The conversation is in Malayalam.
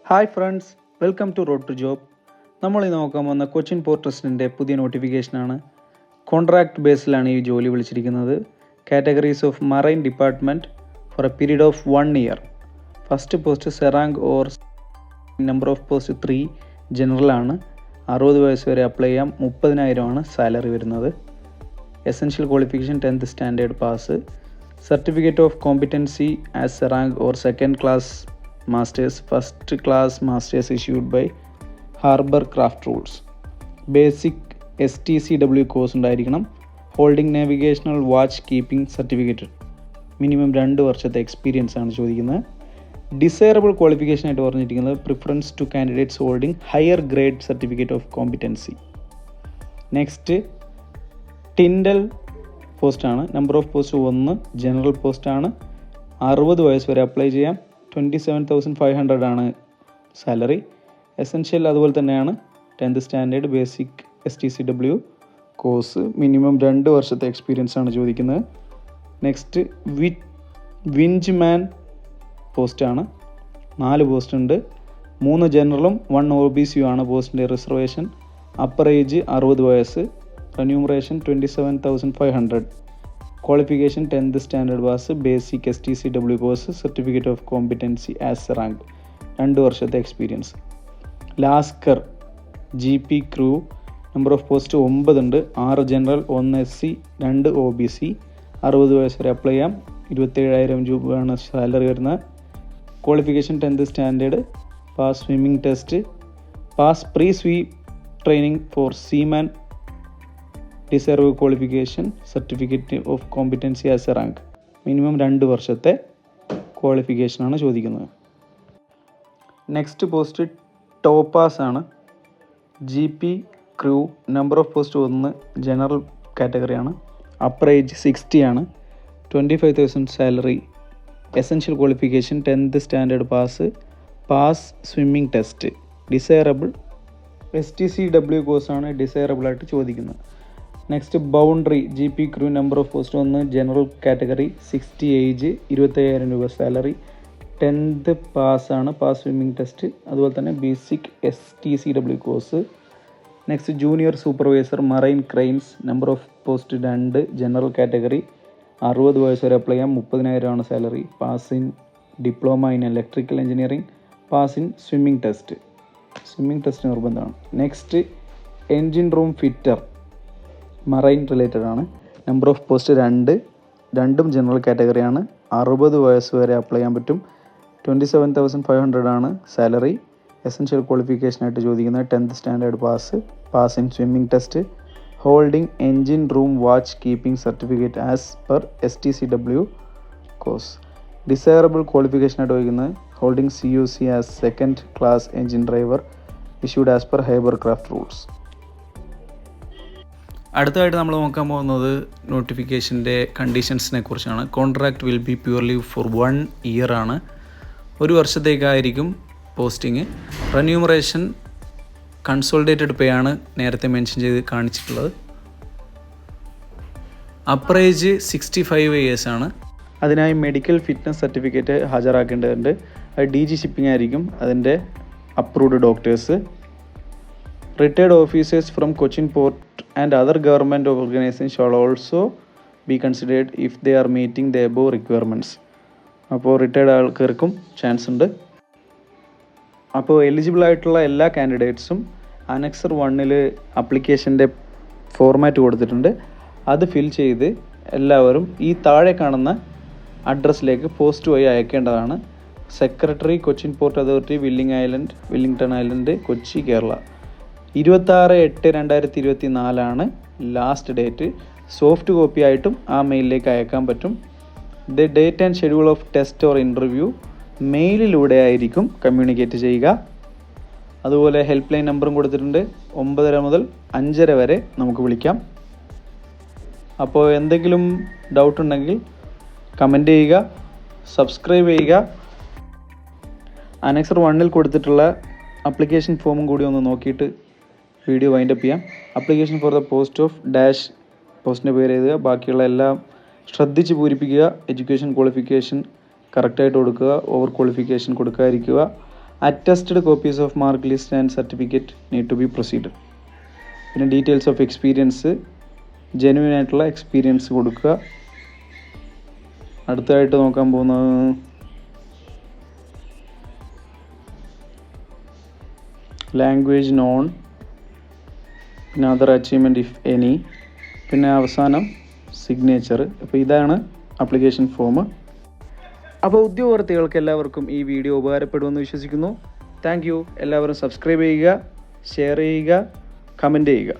Hi friends, welcome to Road to Job. നമ്മൾ ഈ നോക്കാൻ പോകുന്ന കൊച്ചിൻ പോർട്ട് ട്രസ്റ്റിൻ്റെ പുതിയ നോട്ടിഫിക്കേഷനാണ്. കോൺട്രാക്ട് ബേസിലാണ് ഈ ജോലി വിളിച്ചിരിക്കുന്നത്. Categories of marine department for a period of 1 year. First post serang or number of post 3 ജനറലാണ്. 60 വയസ്സ് വരെ അപ്ലൈ ചെയ്യാം. 30,000 സാലറി വരുന്നത്. Essential qualification 10th standard pass. Certificate of competency as serang or second class masters, first class masters issued by harbour craft rules. Basic STCW course ഉണ്ടായിരിക്കണം. Holding navigational watch keeping certificate. Minimum 2 വർഷത്തെ എക്സ്പീരിയൻസ് ആണ് ചോദിക്കുന്നത്. ഡിസൈറബിൾ ക്വാളിഫിക്കേഷൻ ആയിട്ട് പറഞ്ഞിരിക്കുന്നത് preference to candidates holding higher grade certificate of competency. Next ടിൻഡൽ പോസ്റ്റാണ്. നമ്പർ ഓഫ് പോസ്റ്റ് 1 ജനറൽ പോസ്റ്റാണ്. 60 വയസ്സ് വരെ അപ്ലൈ ചെയ്യാം. 27,500 ആണ് സാലറി. എസെൻഷ്യൽ അതുപോലെ തന്നെയാണ്. 10th standard basic STCW course. Minimum 2 വർഷത്തെ എക്സ്പീരിയൻസ് ആണ് ചോദിക്കുന്നത്. നെക്സ്റ്റ് വിഞ്ച് മാൻ പോസ്റ്റാണ്. 4 പോസ്റ്റ് ഉണ്ട്. 3 ജനറലും 1 OBC ആണ് പോസ്റ്റിൻ്റെ റിസർവേഷൻ. അപ്പർ ഏജ് 60 വയസ്സ്. Remuneration 27,500. Qualification 10th standard pass, basic STCW course, certificate of competency as rank. 2 വർഷത്തെ experience. Lascar GP crew. Number of post 9 ഉണ്ട്. 6 ജനറൽ, 1 SC, 2 OBC. 60 വയസ്സ് വരെ അപ്ലൈ ചെയ്യാം. 27,000 രൂപയാണ് സാലറി വരുന്നത്. Qualification 10th standard pass, swimming test pass, pre sweep training for seaman, desirable qualification, certificate of competency as a rank. Minimum 2 വർഷത്തെ ക്വാളിഫിക്കേഷനാണ് ചോദിക്കുന്നത്. നെക്സ്റ്റ് പോസ്റ്റ് ടോപ്പാസ് ആണ്. GP crew. Number of post 1 general കാറ്റഗറിയാണ്. അപ്പർ ഏജ് 60 ആണ്. 25,000 salary. Essential qualification 10th standard pass swimming test. Desirable STCW കോഴ്സാണ് ഡിസൈറബിൾ ആയിട്ട് ചോദിക്കുന്നത്. Next boundary GP crew. Number of post 1 general category. 60 age. 25,000 രൂപ സാലറി. 10th പാസ്സാണ്. Pass swimming test. അതുപോലെ തന്നെ basic STCW course. Next junior supervisor marine cranes. Number of post 2 general category. 60 വയസ്സ് വരെ അപ്ലൈ ചെയ്യാം. 30,000 salary. Pass in diploma in electrical engineering. Pass in swimming test. Swimming test നിർബന്ധമാണ്. Next engine room fitter. Marine related ആണ്. Number of post 2. 2 ജനറൽ കാറ്റഗറിയാണ്. 60 വയസ്സ് വരെ അപ്ലൈ ചെയ്യാൻ പറ്റും. 27,500 ആണ് സാലറി. എസെൻഷ്യൽ ക്വാളിഫിക്കേഷനായിട്ട് ചോദിക്കുന്നത് 10th standard pass in swimming test. Holding engine room watch keeping certificate as per STCW course. Desirable ക്വാളിഫിക്കേഷനായിട്ട് ചോദിക്കുന്നത് holding CUC as second class engine driver issued as per harbour craft rules. അടുത്തതായിട്ട് നമ്മൾ നോക്കാൻ പോകുന്നത് നോട്ടിഫിക്കേഷൻ്റെ കണ്ടീഷൻസിനെ കുറിച്ചാണ്. Contract will be purely for 1 year ആണ്. 1 വർഷത്തേക്കായിരിക്കും പോസ്റ്റിങ്. റെന്യൂമറേഷൻ കൺസോളിഡേറ്റഡ് പേ ആണ് നേരത്തെ മെൻഷൻ ചെയ്ത് കാണിച്ചിട്ടുള്ളത്. അപ്പർ ഏജ് 65 years ആണ്. അതിനായി മെഡിക്കൽ ഫിറ്റ്നസ് സർട്ടിഫിക്കറ്റ് ഹാജരാക്കേണ്ടതുണ്ട്. അത് DG ഷിപ്പിംഗ് ആയിരിക്കും അതിൻ്റെ approved doctors. Retired officers from Cochin port and other government organizations shall also be considered if they are meeting the above requirements. അപ്പോൾ റിട്ടയർഡ് ആൾക്കാർക്കും ചാൻസ് ഉണ്ട്. അപ്പോൾ എലിജിബിൾ ആയിട്ടുള്ള എല്ലാ കാൻഡിഡേറ്റ്സും അനക്സർ 1 അപ്ലിക്കേഷൻ്റെ ഫോർമാറ്റ് കൊടുത്തിട്ടുണ്ട്. അത് ഫിൽ ചെയ്ത് എല്ലാവരും ഈ താഴെ കാണുന്ന അഡ്രസ്സിലേക്ക് പോസ്റ്റ് വഴി അയക്കേണ്ടതാണ്. Secretary, Cochin port authority, Willingdon Island, Kochi, Kerala. 26/8/2024 last date. Soft copy ആയിട്ടും ആ മെയിലിലേക്ക് അയക്കാൻ പറ്റും. The date and schedule of test or interview മെയിലിലൂടെ ആയിരിക്കും കമ്മ്യൂണിക്കേറ്റ് ചെയ്യുക. അതുപോലെ ഹെൽപ്പ് ലൈൻ നമ്പറും കൊടുത്തിട്ടുണ്ട്. 9:30 മുതൽ 5:30 വരെ നമുക്ക് വിളിക്കാം. അപ്പോൾ എന്തെങ്കിലും ഡൗട്ട് ഉണ്ടെങ്കിൽ കമൻറ്റ് ചെയ്യുക, സബ്സ്ക്രൈബ് ചെയ്യുക. അനക്സർ 1 കൊടുത്തിട്ടുള്ള അപ്ലിക്കേഷൻ ഫോമും കൂടി ഒന്ന് നോക്കിയിട്ട് വീഡിയോ വൈൻഡപ്പ് ചെയ്യാം. Application for the post of dash പോസ്റ്റിൻ്റെ പേര് എഴുതുക. ബാക്കിയുള്ള എല്ലാം ശ്രദ്ധിച്ച് പൂരിപ്പിക്കുക. എഡ്യൂക്കേഷൻ ക്വാളിഫിക്കേഷൻ കറക്റ്റായിട്ട് കൊടുക്കുക. ഓവർ ക്വാളിഫിക്കേഷൻ കൊടുക്കാതിരിക്കുക. Attested copies of mark list and certificate need to be proceed. പിന്നെ ഡീറ്റെയിൽസ് ഓഫ് എക്സ്പീരിയൻസ്, ജെന്യുവൻ ആയിട്ടുള്ള എക്സ്പീരിയൻസ് കൊടുക്കുക. അടുത്തതായിട്ട് നോക്കാൻ പോകുന്നത് ലാംഗ്വേജ് നോൺ, പിന്നെ അതർ അച്ചീവ്മെൻറ്റ് ഇഫ് എനി, പിന്നെ അവസാനം സിഗ്നേച്ചർ. അപ്പോൾ ഇതാണ് ആപ്ലിക്കേഷൻ ഫോം. അപ്പോൾ ഉദ്യോഗാർത്ഥികൾക്ക് എല്ലാവർക്കും ഈ വീഡിയോ ഉപകാരപ്പെടുമെന്ന് വിശ്വസിക്കുന്നു. Thank you. എല്ലാവരും സബ്സ്ക്രൈബ് ചെയ്യുക, ഷെയർ ചെയ്യുക, കമൻറ്റ് ചെയ്യുക.